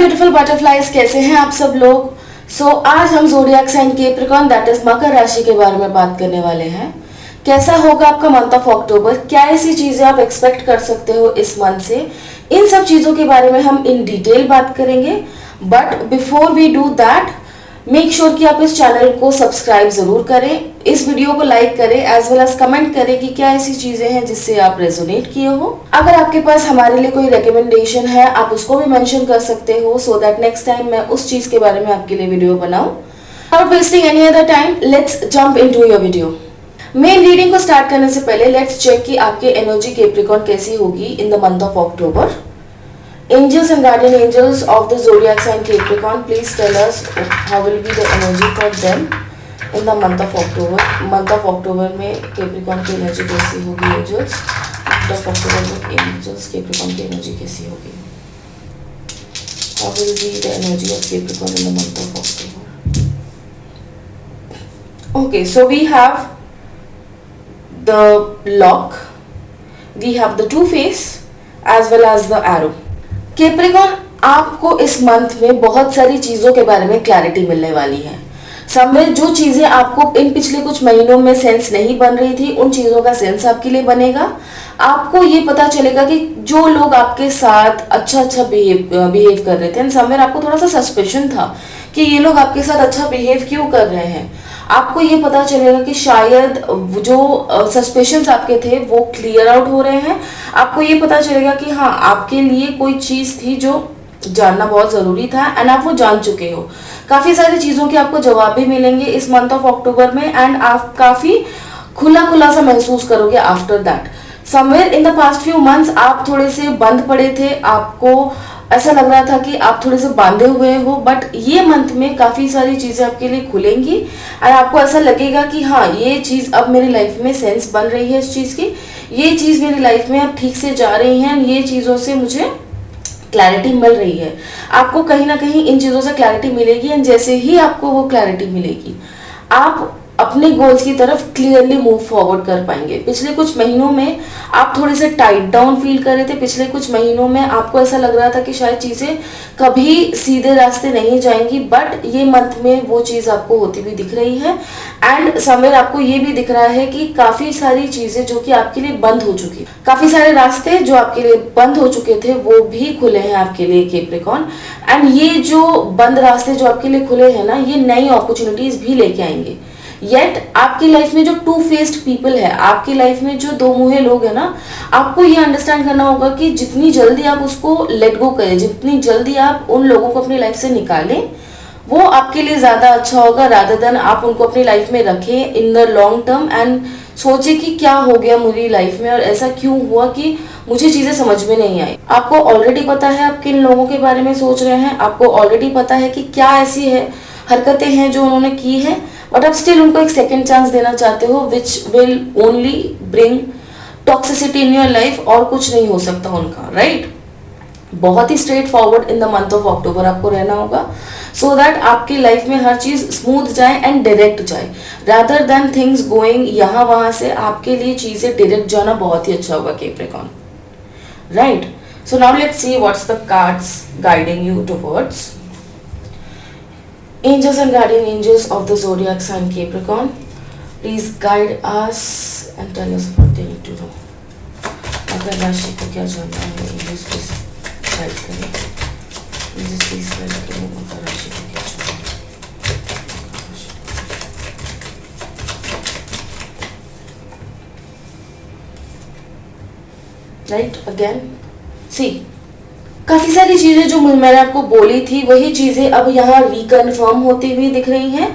Beautiful butterflies, कैसे हैं आप सब लोग। आज हम zodiac sign Capricorn that is Makar rashi के बारे में बात करने वाले हैं। कैसा होगा आपका मंथ ऑफ अक्टूबर, क्या ऐसी चीजें आप एक्सपेक्ट कर सकते हो इस मंथ से, इन सब चीजों के बारे में हम इन डिटेल बात करेंगे। But before we do that, make sure कि आप इस चैनल को सब्सक्राइब जरूर करें, इस वीडियो को लाइक करें, एज वेल एज कमेंट करें कि क्या ऐसी चीजें हैं जिससे आप रेजोनेट किए हो। अगर आपके पास हमारे लिए कोई रिकमेंडेशन है, आप उसको भी मेंशन कर सकते हो, सो दैट नेक्स्ट टाइम मैं उस चीज के बारे में आपके लिए वीडियो बनाऊं। Not wasting any other time, let's jump into your video. Main reading को स्टार्ट करने से पहले लेट्स चेक कि आपकी एनर्जी कैप्रिकॉर्न कैसी होगी इन the month of October. Angels and guardian angels of the zodiac sign Capricorn, please tell us how will be the energy for them in the month of October. Month of October में Capricorn की energy कैसी होगी angels? Month of October में angels Capricorn की energy कैसी होगी? How will be the energy of Capricorn in the month of October? Okay, so we have the lock, we have the two-face as well as the arrow. Capricorn, आपको इस month में बहुत सारी चीजों के बारे में क्लैरिटी मिलने वाली है। समवेयर जो चीजें आपको इन पिछले कुछ महीनों में सेंस नहीं बन रही थी, उन चीजों का सेंस आपके लिए बनेगा। आपको ये पता चलेगा कि जो लोग आपके साथ अच्छा बिहेव कर रहे थे, समवेयर आपको थोड़ा सा सस्पेशन था कि ये लोग आपके साथ अच्छा बिहेव क्यों कर रहे हैं। आपको ये पता चलेगा कि शायद जो सस्पेशंस आपके थे वो क्लियर आउट हो रहे हैं। आपको ये पता चलेगा कि हाँ, आपके लिए कोई चीज थी जो जानना बहुत जरूरी था एंड आप वो जान चुके हो। काफी सारी चीजों के आपको जवाब भी मिलेंगे इस मंथ ऑफ अक्टूबर में एंड आप काफी खुला सा महसूस करोगे after that. Somewhere in the past few months आप थोड़े से बंद पड़े थे, आपको ऐसा लग रहा था कि आप थोड़े से बांधे हुए हो, बट ये मंथ में काफी सारी चीजें आपके लिए खुलेंगी एंड आपको ऐसा लगेगा कि हाँ, ये चीज अब मेरी लाइफ में सेंस बन रही है इस चीज की, ये चीज मेरी लाइफ में अब ठीक से जा रही है, ये चीजों से मुझे क्लैरिटी मिल रही है। आपको कहीं ना कहीं इन चीजों से क्लैरिटी मिलेगी एंड जैसे ही आपको वो क्लैरिटी मिलेगी, आप अपने गोल्स की तरफ क्लियरली मूव फॉरवर्ड कर पाएंगे। पिछले कुछ महीनों में आप थोड़े से टाइट डाउन फील कर रहे थे, पिछले कुछ महीनों में आपको ऐसा लग रहा था कि शायद चीजें कभी सीधे रास्ते नहीं जाएंगी, बट ये मंथ में वो चीज आपको होती हुई दिख रही है एंड समवेयर आपको ये भी दिख रहा है कि काफी सारी चीजें जो कि आपके लिए बंद हो चुकी, काफी सारे रास्ते जो आपके लिए बंद हो चुके थे वो भी खुले हैं आपके लिए कैप्रिकॉर्न। एंड ये जो बंद रास्ते जो आपके लिए खुले हैं ना, ये नई अपॉर्चुनिटीज भी लेके आएंगे। येट आपकी लाइफ में जो टू फेस्ड पीपल है, आपकी लाइफ में जो दो मुहे लोग हैं ना, आपको ये अंडरस्टैंड करना होगा कि जितनी जल्दी आप उसको लेट गो करें, जितनी जल्दी आप उन लोगों को अपनी लाइफ से निकालें, वो आपके लिए ज्यादा अच्छा होगा रादर देन आप उनको अपनी लाइफ में रखें in the long term and सोचे कि क्या हो गया मेरी लाइफ में और ऐसा क्यों हुआ कि मुझे चीजें समझ में नहीं आई। आपको ऑलरेडी पता है आप किन लोगों के बारे में सोच रहे हैं, आपको ऑलरेडी पता है कि क्या ऐसी है हरकतें हैं जो उन्होंने की है, बट आप स्टिल उनको एक सेकेंड चांस देना चाहते हो, which will only bring toxicity in your life, और कुछ नहीं हो सकता उनका, राइट। बहुत ही straightforward in the month of October आपको रहना होगा सो दैट आपकी लाइफ में हर चीज स्मूथ जाए एंड डायरेक्ट जाए, रादर देन थिंग्स गोइंग यहाँ वहां से। आपके लिए चीजें डायरेक्ट जाना बहुत ही अच्छा होगा Capricorn, right. So now let's see what's the cards guiding you towards. Angels and guardian angels of the zodiac sign Capricorn, please guide us and tell us what they need to know. मकर राशि को क्या जानना है, angels please guide करें। angels please guide करें मकर राशि को क्या जानना है। Right again, see. काफी सारी चीजें जो मैंने आपको बोली थी वही चीजें अब यहाँ रिकन्फर्म होती हुई दिख रही हैं।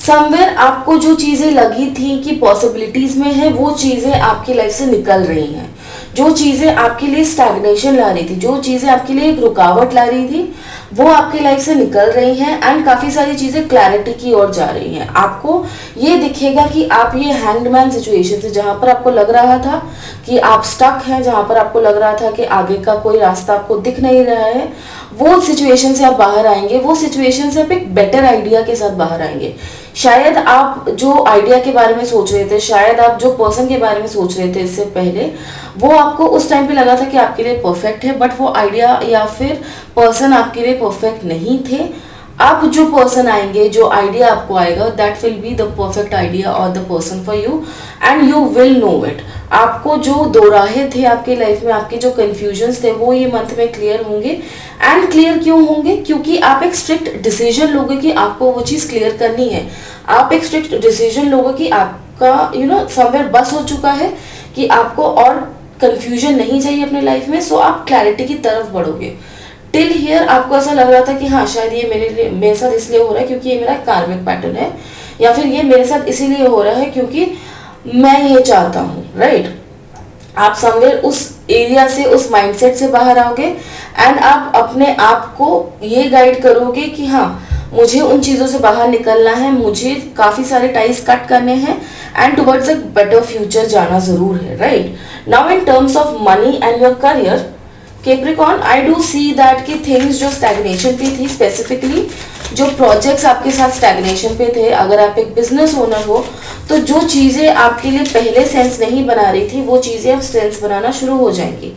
समवेयर आपको जो चीजें लगी थी कि पॉसिबिलिटीज में है, वो चीजें आपकी लाइफ से निकल रही हैं। जो चीजें आपके लिए स्टैग्नेशन ला रही थी, जो चीजें आपके लिए एक रुकावट ला रही थी, वो आपकी लाइफ से निकल रही हैं एंड काफी सारी चीजें क्लैरिटी की ओर जा रही हैं। आपको ये दिखेगा कि आप ये हैंगमैन सिचुएशन से, जहां पर आपको लग रहा था कि आप स्टक हैं, जहां पर आपको लग रहा था कि आगे का कोई रास्ता आपको दिख नहीं रहा है, वो सिचुएशन से आप बाहर आएंगे, वो सिचुएशन से आप एक बेटर आइडिया के साथ बाहर आएंगे। शायद आप जो आइडिया के बारे में सोच रहे थे, शायद आप जो पर्सन के बारे में सोच रहे थे इससे पहले, वो आपको उस टाइम पे लगा था कि आपके लिए परफेक्ट है, बट वो आइडिया या फिर पर्सन आपके लिए परफेक्ट नहीं थे। अब जो पर्सन आएंगे, जो आइडिया आपको आएगा, that will be the perfect idea और the person for you and you will know it. आपको जो दो राहें थे आपकी लाइफ में, आपके जो कंफ्यूजन्स थे, वो ये मंथ में क्लियर होंगे। एंड क्लियर क्यों होंगे? क्योंकि आप एक स्ट्रिक्ट डिसीजन लोगे कि आपको वो चीज़ क्लियर करनी है। आप एक स्ट्रिक्ट डिसीजन लोगे कि आपका समवेयर बस हो चुका है, कि आपको और कंफ्यूजन नहीं चाहिए अपने लाइफ में। सो आप क्लैरिटी की तरफ बढ़ोगे। टिल हियर आपको ऐसा लग रहा था कि हाँ, शायद ये मेरे साथ इसलिए हो रहा है क्योंकि ये मेरा कार्मिक पैटर्न है, या फिर ये मेरे साथ इसीलिए हो रहा है क्योंकि मैं ये चाहता हूँ, राइट। आप समवेयर उस एरिया से, उस माइंडसेट से बाहर आओगे एंड आप अपने आप को ये गाइड करोगे कि हाँ, मुझे उन चीज़ों से बाहर निकलना है, मुझे काफ़ी सारे टाइज कट करने हैं and towards a better future जाना ज़रूर है, right. Now in terms of money and your career Capricorn, I do see that कि थिंग्स जो स्टैग्नेशन पे थी, स्पेसिफिकली जो प्रोजेक्ट्स आपके साथ स्टैग्नेशन पे थे, अगर आप एक बिजनेस ओनर हो तो जो चीज़ें आपके लिए पहले सेंस नहीं बना रही थी, वो चीज़ें अब सेंस बनाना शुरू हो जाएंगी।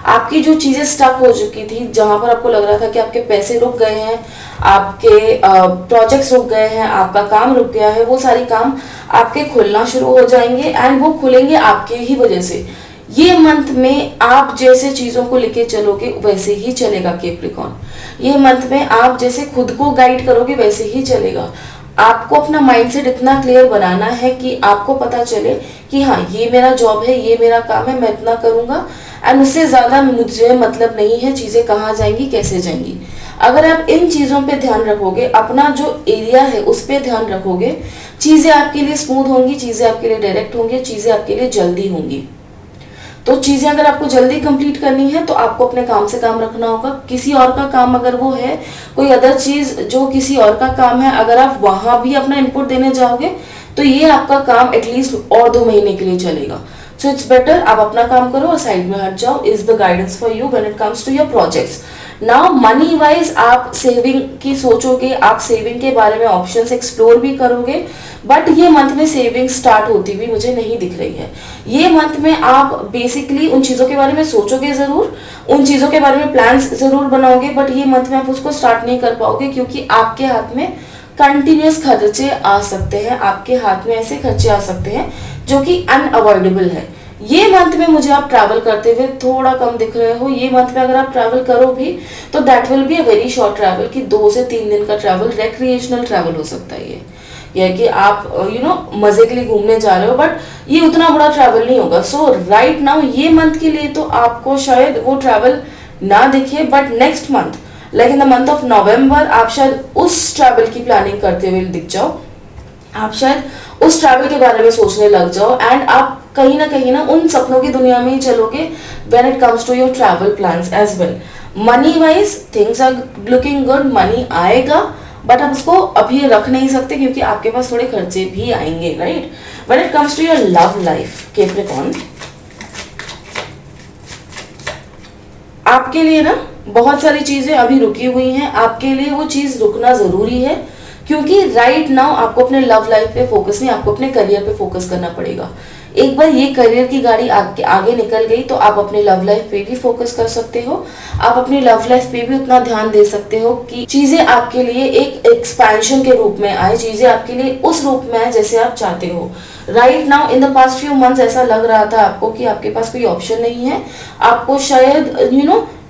आपकी जो चीज़ें स्टक हो चुकी थी, जहाँ पर आपको लग रहा था कि आपके पैसे रुक गए हैं, आपके प्रोजेक्ट्स रुक गए हैं, आपका काम रुक गया है, वो सारी काम आपके खुलना शुरू हो जाएंगे एंड वो खुलेंगे आपके ही वजह से। ये मंथ में आप जैसे चीज़ों को लेके चलोगे वैसे ही चलेगा कैप्रिकॉर्न। ये मंथ में आप जैसे खुद को गाइड करोगे वैसे ही चलेगा। आपको अपना माइंडसेट इतना क्लियर बनाना है कि आपको पता चले कि हाँ, ये मेरा जॉब है, ये मेरा काम है, मैं इतना करूँगा एंड उससे ज़्यादा मुझे मतलब नहीं है चीज़ें कहाँ जाएंगी, कैसे जाएंगी। अगर आप इन चीज़ों पे ध्यान रखोगे, अपना जो एरिया है उस पर ध्यान रखोगे, चीज़ें आपके लिए स्मूथ होंगी, चीज़ें आपके लिए डायरेक्ट होंगी, चीज़ें आपके लिए जल्दी होंगी। तो चीज़ें अगर आपको जल्दी कंप्लीट करनी है तो आपको अपने काम से काम रखना होगा। किसी और का काम अगर वो है, कोई अदर चीज़ जो किसी और का काम है, अगर आप वहाँ भी अपना इनपुट देने जाओगे तो ये आपका काम एटलीस्ट और 2 महीने के लिए चलेगा। सो इट्स बेटर आप अपना काम करो और साइड में हट जाओ। Is the guidance for you when it comes to your projects. Now money wise आप सेविंग की सोचोगे, आप सेविंग के बारे में ऑप्शंस एक्सप्लोर भी करोगे, बट ये मंथ में सेविंग स्टार्ट होती हुई मुझे नहीं दिख रही है। ये मंथ में आप बेसिकली उन चीज़ों के बारे में सोचोगे ज़रूर, उन चीज़ों के बारे में प्लान्स ज़रूर बनाओगे, बट ये मंथ में आप उसको स्टार्ट नहीं कर पाओगे क्योंकि आपके हाथ में कंटिन्यूस खर्चे आ सकते हैं, आपके हाथ में ऐसे खर्चे आ सकते हैं जो कि अनअवॉइडेबल है। ये मंथ में मुझे आप ट्रैवल करते हुए थोड़ा कम दिख रहे हो। ये मंथ में अगर आप ट्रैवल करो भी तो that will be a very short travel, कि 2 से 3 दिन का ट्रैवल, रेक्रिएशनल ट्रैवल हो सकता है ये, या कि आप मजे के लिए घूमने जा रहे हो, बट ये उतना बड़ा ट्रैवल नहीं होगा। सो राइट नाउ ये मंथ के लिए तो आपको शायद वो ट्रैवल ना दिखे, but next month like in the month of November आप शायद उस ट्रैवल की प्लानिंग करते हुए दिख जाओ, आप शायद उस ट्रैवल के बारे में सोचने लग जाओ एंड आप कहीं ना उन सपनों की दुनिया में ही चलोगे when it comes to your travel plans as well. Money wise things are looking good, money आएगा, बट आप उसको अभी रख नहीं सकते क्योंकि आपके पास थोड़े खर्चे भी आएंगे, right. When it comes to your love life Capricorn, आपके लिए ना बहुत सारी चीजें अभी रुकी हुई हैं, आपके लिए वो चीज रुकना जरूरी है क्योंकि राइट नाउ आपको अपने लव लाइफ पे फोकस नहीं, आपको अपने करियर पे फोकस करना पड़ेगा। एक बार ये करियर की गाड़ी आगे निकल गई तो आप अपने लव लाइफ पे भी फोकस कर सकते हो, आप अपनी लव लाइफ पे भी उतना ध्यान दे सकते हो कि चीजें आपके लिए एक एक्सपेंशन के रूप में आए, चीजें आपके लिए उस रूप में आए जैसे आप चाहते हो। Right now in the past few months ऐसा लग रहा था आपको कि आपके पास कोई ऑप्शन नहीं है, आपको शायद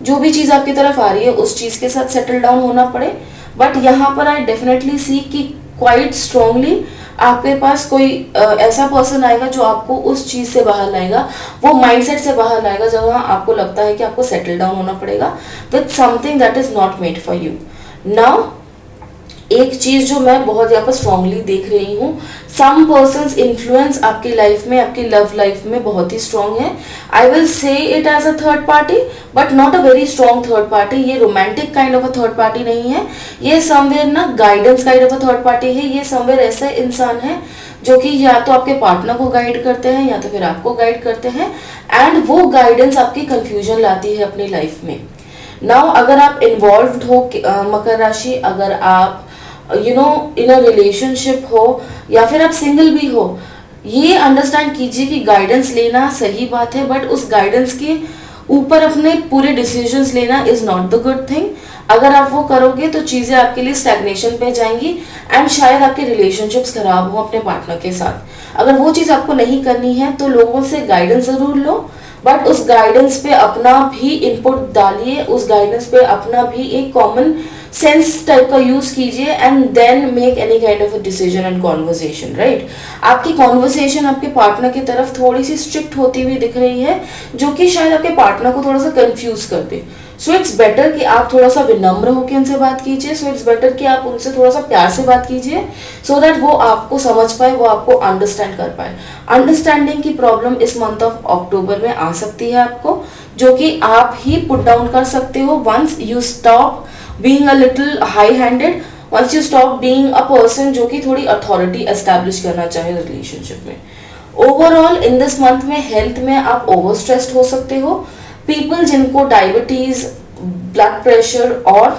जो भी चीज आपकी तरफ आ रही है उस चीज के साथ सेटल डाउन होना पड़े, बट यहाँ पर आई डेफिनेटली सी कि क्वाइट स्ट्रांगली आपके पास कोई ऐसा पर्सन आएगा जो आपको उस चीज से बाहर लाएगा, वो माइंडसेट से बाहर लाएगा जहाँ आपको लगता है कि आपको सेटल डाउन होना पड़ेगा with something that is not made for you. Now एक चीज जो मैं बहुत यहाँ पर स्ट्रांगली देख रही हूँ, सम पर्सन्स इन्फ्लुएंस आपकी लाइफ में, आपकी लव लाइफ में बहुत ही स्ट्रांग है। I will say it as a third party but not a very strong third party. ये romantic kind of a third party नहीं है, ये समवेयर ना guidance kind of a third party है। ये समवेयर ऐसा इंसान है जो कि या तो आपके पार्टनर को गाइड करते हैं या तो फिर आपको गाइड करते हैं एंड वो गाइडेंस आपकी कंफ्यूजन लाती है अपनी लाइफ में। नाउ अगर आप इन्वॉल्व्ड हो मकर राशि, अगर आप इन अ रिलेशनशिप हो या फिर आप सिंगल भी हो, ये अंडरस्टैंड कीजिए कि गाइडेंस लेना सही बात है, बट उस गाइडेंस के ऊपर अपने पूरे डिसीजंस लेना is not the good thing. अगर आप वो करोगे तो चीजें आपके लिए स्टैग्नेशन पे जाएंगी एंड शायद आपके रिलेशनशिप्स खराब हो अपने पार्टनर के साथ। अगर वो चीज आपको नहीं करनी है तो लोगों से गाइडेंस जरूर लो, बट उस गाइडेंस पे अपना भी इनपुट डालिए, उस गाइडेंस पे अपना भी एक कॉमन सेंस टाइप का यूज कीजिए and then make any kind of a decision and conversation, right. आपकी कॉन्वर्सेशन आपके पार्टनर की तरफ थोड़ी सी स्ट्रिक्ट होती हुई दिख रही है, जो कि शायद आपके पार्टनर को थोड़ा सा कंफ्यूज कर दे। सो इट्स बेटर कि आप थोड़ा सा विनम्र होकर उनसे बात कीजिए। सो इट्स बेटर कि आप उनसे थोड़ा सा प्यार से बात कीजिए, सो दैट वो आपको समझ पाए, वो आपको अंडरस्टैंड कर पाए। अंडरस्टैंडिंग की प्रॉब्लम इस मंथ ऑफ अक्टूबर में आ सकती है आपको, जो कि आप ही पुट डाउन कर सकते हो once you stop being a little high handed, once you stop being a person जो कि थोड़ी अथॉरिटी एस्टैब्लिश करना चाहे रिलेशनशिप में। ओवरऑल इन दिस मंथ में हेल्थ में आप ओवर स्ट्रेस्ड हो सकते हो। पीपल जिनको डायबिटीज, ब्लड प्रेशर और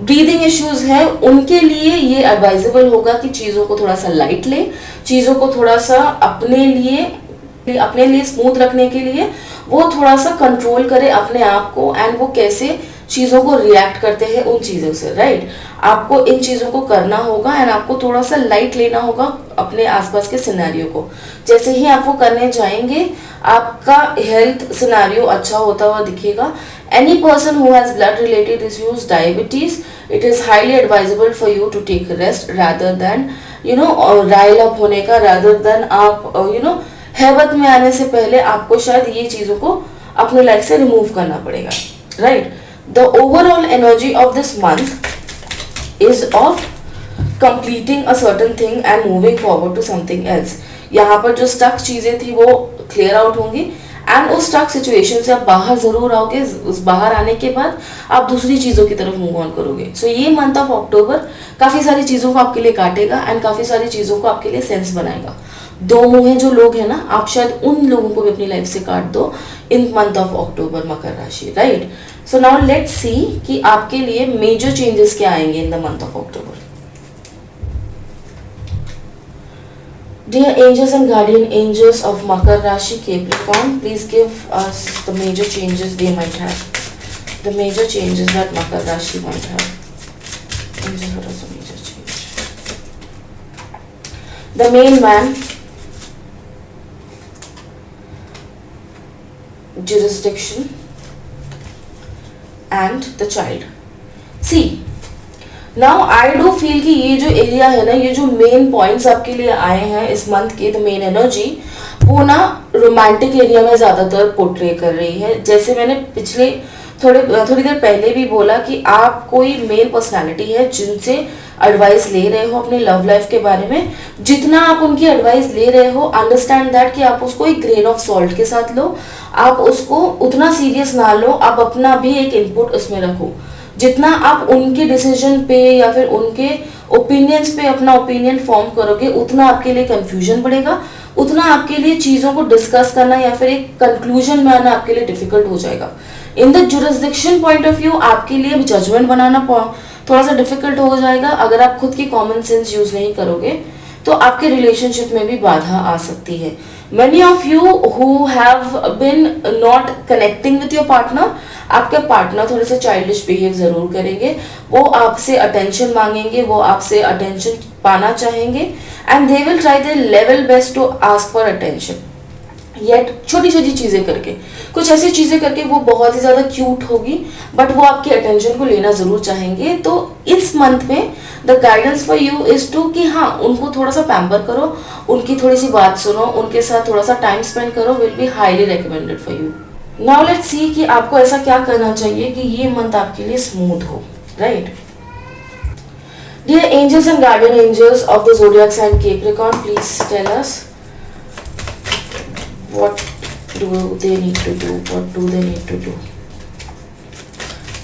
ब्रीदिंग इश्यूज है, उनके लिए ये एडवाइजेबल होगा कि चीज़ों को थोड़ा सा लाइट ले, चीज़ों को थोड़ा सा अपने लिए स्मूथ रखने के लिए वो थोड़ा सा कंट्रोल करे अपने आप को, एंड वो कैसे चीज़ों को रिएक्ट करते हैं उन चीज़ों से, राइट। आपको इन चीज़ों को करना होगा एंड आपको थोड़ा सा लाइट लेना होगा अपने आसपास के सिनेरियो को। जैसे ही आप वो करने जाएंगे आपका हेल्थ सिनेरियो अच्छा होता हुआ दिखेगा। Any person who has blood related issues, diabetes, it is highly advisable for you to take rest rather than rile up होने का, रादर देन आप हैबत में आने से पहले आपको शायद ये चीज़ों को अपने लाइफ से रिमूव करना पड़ेगा, right. The overall energy of this month is of completing a certain thing and moving forward to something else. यहाँ पर जो स्टक चीजें थी वो क्लियर आउट होंगी एंड उस स्टक सिचुएशन से आप बाहर जरूर आओगे। उस बाहर आने के बाद आप दूसरी चीजों की तरफ मूव ऑन करोगे। सो ये मंथ ऑफ अक्टूबर काफी सारी चीजों को आपके लिए काटेगा एंड काफी सारी चीजों को आपके लिए सेंस बनाएगा। दो मुंह जो लोग हैं ना, आप शायद उन लोगों को भी अपनी लाइफ से काट दो इन month of October, Makar rashi, right. So now let's see कि आपके लिए मेजर चेंजेस क्या आएंगे in the month of October. Dear angels and guardian angels of Makar rashi, Capricorn, please give us the major changes they might have, the major changes that Makar rashi might have. Angels, what is the major change? The main man, jurisdiction and the child. See, now I do feel कि ये जो area है ना, ये जो main points आपके लिए आए हैं इस मंथ के, द मेन एनर्जी, वो ना रोमांटिक एरिया में ज्यादातर पोर्ट्रे कर रही है। जैसे मैंने पिछले थोड़ी देर पहले भी बोला कि आप कोई मेल पर्सनालिटी है जिनसे एडवाइस ले रहे हो अपने लव लाइफ के बारे में। जितना आप उनकी एडवाइस ले रहे हो, अंडरस्टैंड दैट कि आप उसको एक ग्रेन ऑफ सॉल्ट के साथ लो, आप उसको उतना सीरियस ना लो, आप अपना भी एक इनपुट उसमें रखो। जितना आप उनके डिसीजन पे या फिर उनके ओपिनियंस पे अपना ओपिनियन फॉर्म करोगे, उतना आपके लिए कंफ्यूजन बढ़ेगा, उतना आपके लिए चीज़ों को डिस्कस करना या फिर एक कंक्लूजन में आना आपके लिए डिफिकल्ट हो जाएगा। In the jurisdiction point of view आपके लिए जजमेंट बनाना थोड़ा सा डिफिकल्ट हो जाएगा। अगर आप खुद की कॉमन सेंस यूज नहीं करोगे तो आपके रिलेशनशिप में भी बाधा आ सकती है। Many of you who have been not connecting with your partner, आपके पार्टनर थोड़े से चाइल्डिश बिहेव जरूर करेंगे, वो आपसे अटेंशन मांगेंगे, वो आपसे अटेंशन पाना चाहेंगे and they will try their level best to ask for attention. Yet छोटी छोटी चीजें करके, कुछ ऐसी चीजें करके वो बहुत ही ज्यादा क्यूट होगी, बट वो आपकी अटेंशन को लेना जरूर चाहेंगे। तो इस मंथ में the guidance for you is to कि हाँ, उनको थोड़ा सा पैम्पर करो, उनकी थोड़ी सी बात सुनो, उनके साथ थोड़ा सा टाइम स्पेंड करो, will be highly recommended for you. Now let's see कि आपको ऐसा क्या करना चाहिए कि ये मंथ आपके लिए स्मूथ हो, right. Dear angels and guardian angels of the zodiac sign Capricorn, please tell us what do they need to do, what do they need to do?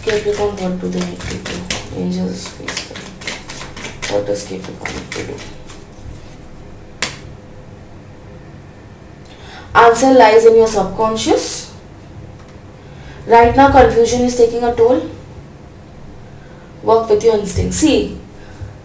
Capricorn, what do they need to do? Angels, please tell me. What does Capricorn need to do? Answer lies in your subconscious. Right now confusion is taking a toll. Work with your instinct. See,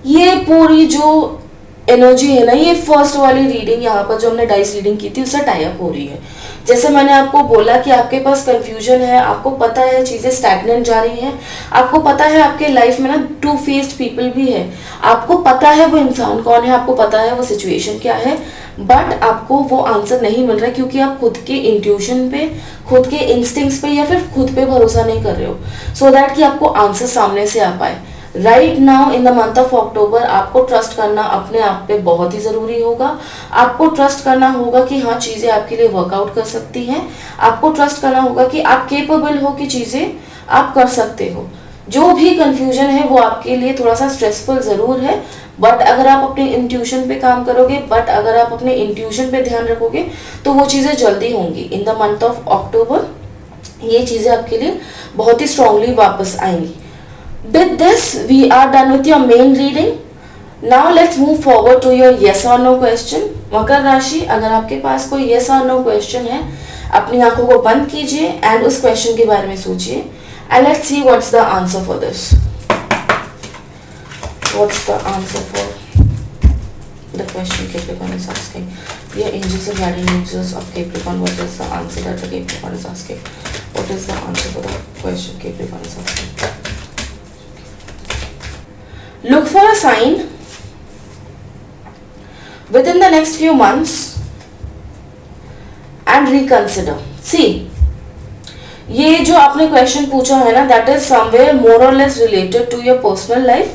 ये पूरी जो energy है ना, ये first वाली reading यहाँ पर जो हमने डाइस रीडिंग की थी उससे टाई अप हो रही है. जैसे मैंने आपको बोला कि आपके पास कंफ्यूजन है, आपको पता है चीज़ें स्टैग्नेंट जा रही हैं, आपको पता है आपके लाइफ में ना टू फेस्ड पीपल भी है, आपको पता है वो इंसान कौन है, आपको पता है वो सिचुएशन क्या है, बट आपको वो आंसर नहीं मिल रहा है क्योंकि आप खुद के इंट्यूशन पे, खुद के इंस्टिंक्ट्स पे या फिर खुद पे भरोसा नहीं कर रहे हो, सो दैट कि आपको आंसर सामने से आ पाए. Right now in the month of October आपको ट्रस्ट करना अपने आप पे बहुत ही ज़रूरी होगा. आपको ट्रस्ट करना होगा कि हाँ चीज़ें आपके लिए वर्कआउट कर सकती हैं. आपको ट्रस्ट करना होगा कि आप केपेबल हो कि चीज़ें आप कर सकते हो. जो भी कंफ्यूजन है वो आपके लिए थोड़ा सा स्ट्रेसफुल ज़रूर है, बट अगर आप अपने इंट्यूशन पे काम करोगे, बट अगर आप अपने इंट्यूशन पे ध्यान रखोगे तो वो चीज़ें जल्दी होंगी. इन द मंथ ऑफ अक्टूबर ये चीज़ें आपके लिए बहुत ही स्ट्रांगली वापस आएंगी. With this, we are done with your main reading. Now let's move forward to your yes or no question. मकर राशि, अगर आपके पास कोई yes or no question है, अपनी आंखों को बंद कीजिए एंड उस क्वेश्चन के बारे में सोचिए. And let's see what's the answer for this. What's the answer for the question Capricorn is asking? Dear angels and guardian angels of Capricorn, what is the answer that the Capricorn is asking? What is the answer for the question Capricorn is asking? Look for a sign within the next few months and reconsider. See, ये जो आपने question पूछा है ना, that is somewhere more or less related to your personal life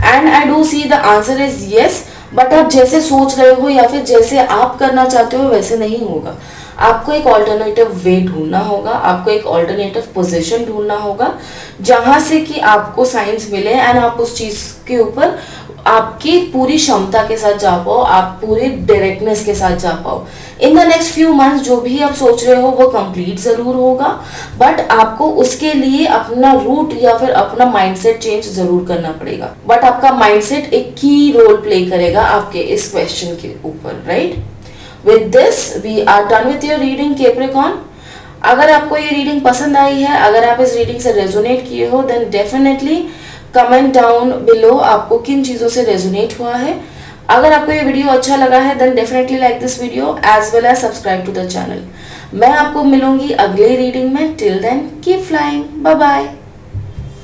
and I do see the answer is yes, but आप जैसे सोच रहे हो या फिर जैसे आप करना चाहते हो वैसे नहीं होगा. आपको एक ऑल्टरनेटिव वे ढूंढना होगा, आपको एक ऑल्टरनेटिव पोजीशन ढूंढना होगा जहां से कि आपको साइंस मिले एंड आप उस चीज के ऊपर आपकी पूरी क्षमता के साथ जा पाओ, आप पूरी डायरेक्टनेस के साथ जा पाओ. In the next few months जो भी आप सोच रहे हो वो कंप्लीट जरूर होगा, बट आपको उसके लिए अपना रूट या फिर अपना माइंडसेट चेंज जरूर करना पड़ेगा. बट आपका माइंडसेट एक की रोल प्ले करेगा आपके इस क्वेश्चन के ऊपर. Right, with this we are done with your reading Capricorn. अगर आपको ये रीडिंग पसंद आई है, अगर आप इस रीडिंग से रेजोनेट किए हो, then definitely comment down below आपको किन चीज़ों से रेजोनेट हुआ है. अगर आपको ये वीडियो अच्छा लगा है then definitely like this video as well as subscribe to the channel. मैं आपको मिलूंगी अगले रीडिंग में. Till then keep flying. Bye bye.